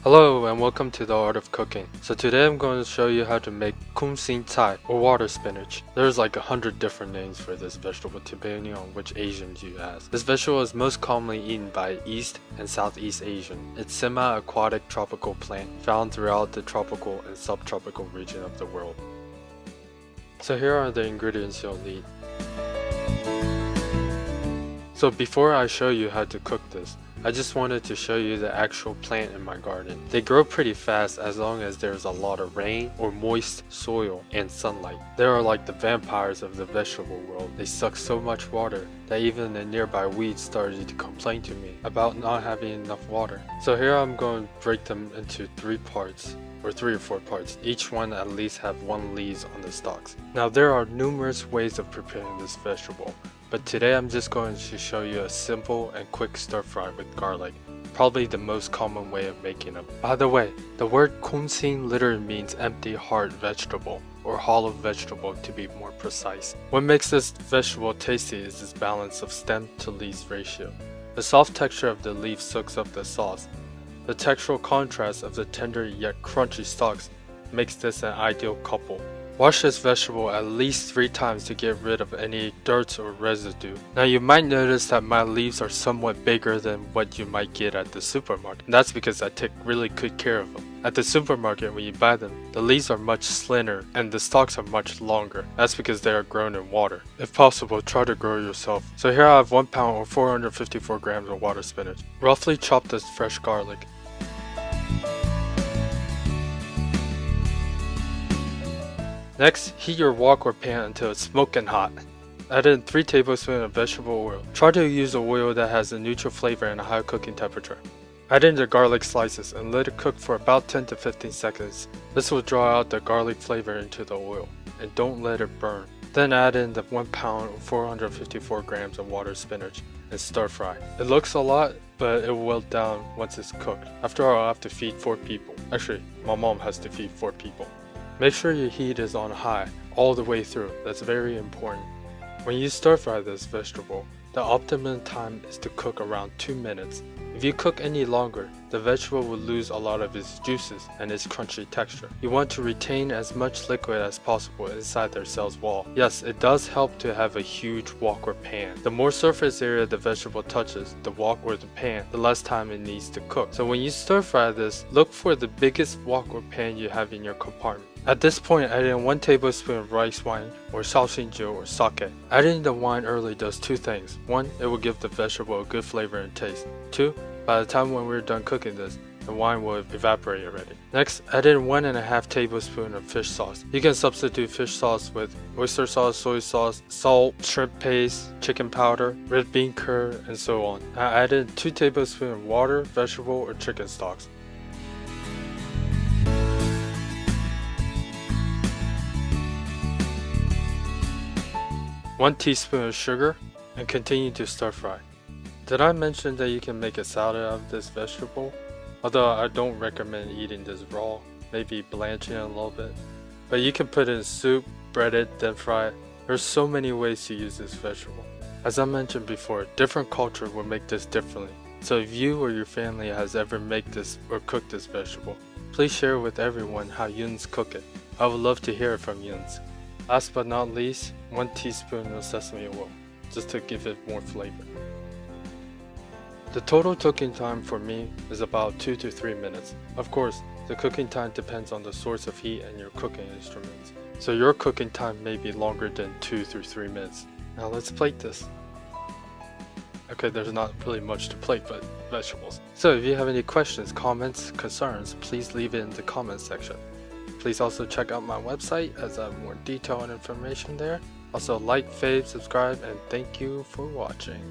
Hello and welcome to the Art of Cooking. So today I'm going to show you how to make kum sin cai or water spinach. There's like 100 different names for this vegetable depending on which Asians you ask. This vegetable is most commonly eaten by East and Southeast Asian. It's semi-aquatic tropical plant found throughout the tropical and subtropical region of the world. So here are the ingredients you'll need. So before I show you how to cook this, I just wanted to show you the actual plant in my garden. They grow pretty fast as long as there's a lot of rain or moist soil and sunlight. They are like the vampires of the vegetable world. They suck so much water that even the nearby weeds started to complain to me about not having enough water. So here I'm going to break them into 3 parts. Or 3 or 4 parts. Each one at least have 1 leaves on the stalks. Now there are numerous ways of preparing this vegetable, but today I'm just going to show you a simple and quick stir fry with garlic, probably the most common way of making them. By the way, the word kum sin literally means empty heart vegetable, or hollow vegetable to be more precise. What makes this vegetable tasty is its balance of stem to leaves ratio. The soft texture of the leaf soaks up the sauce. The textural contrast of the tender yet crunchy stalks makes this an ideal couple. Wash this vegetable at least 3 times to get rid of any dirt or residue. Now you might notice that my leaves are somewhat bigger than what you might get at the supermarket. That's because I take really good care of them. At the supermarket when you buy them, the leaves are much slimmer and the stalks are much longer. That's because they are grown in water. If possible, try to grow yourself. So here I have 1 pound or 454 grams of water spinach. Roughly chop this fresh garlic. Next, heat your wok or pan until it's smoking hot. Add in 3 tablespoons of vegetable oil. Try to use oil that has a neutral flavor and a high cooking temperature. Add in the garlic slices and let it cook for about 10 to 15 seconds. This will draw out the garlic flavor into the oil, and don't let it burn. Then add in the 1 pound or 454 grams of water spinach and stir fry. It looks a lot, but it will wilt down once it's cooked. After all, I have to feed 4 people. Actually, my mom has to feed 4 people. Make sure your heat is on high all the way through. That's very important. When you stir fry this vegetable, the optimum time is to cook around 2 minutes. If you cook any longer, the vegetable will lose a lot of its juices and its crunchy texture. You want to retain as much liquid as possible inside their cell's wall. Yes, it does help to have a huge wok or pan. The more surface area the vegetable touches, the wok or the pan, the less time it needs to cook. So when you stir fry this, look for the biggest wok or pan you have in your compartment. At this point, add in 1 tablespoon of rice wine or shaoxingjiu or sake. Adding the wine early does 2 things. 1, it will give the vegetable a good flavor and taste. 2, by the time when we're done cooking this, the wine will evaporate already. Next, add in 1.5 tablespoons of fish sauce. You can substitute fish sauce with oyster sauce, soy sauce, salt, shrimp paste, chicken powder, red bean curd, and so on. Now add in 2 tablespoons of water, vegetable, or chicken stalks. One teaspoon of sugar and continue to stir fry. Did I mention that you can make a salad out of this vegetable? Although I don't recommend eating this raw, maybe blanching it a little bit. But you can put it in soup, bread it, then fry it. There's so many ways to use this vegetable. As I mentioned before, different culture will make this differently. So if you or your family has ever made this or cooked this vegetable, please share with everyone how Yuns cook it. I would love to hear it from Yuns. Last but not least, 1 teaspoon of sesame oil, just to give it more flavor. The total cooking time for me is about 2 to 3 minutes. Of course, the cooking time depends on the source of heat and your cooking instruments. So your cooking time may be longer than 2 through 3 minutes. Now let's plate this. Okay, there's not really much to plate but vegetables. So if you have any questions, comments, concerns, please leave it in the comments section. Please also check out my website as I have more detailed information there. Also like, fave, subscribe, and thank you for watching.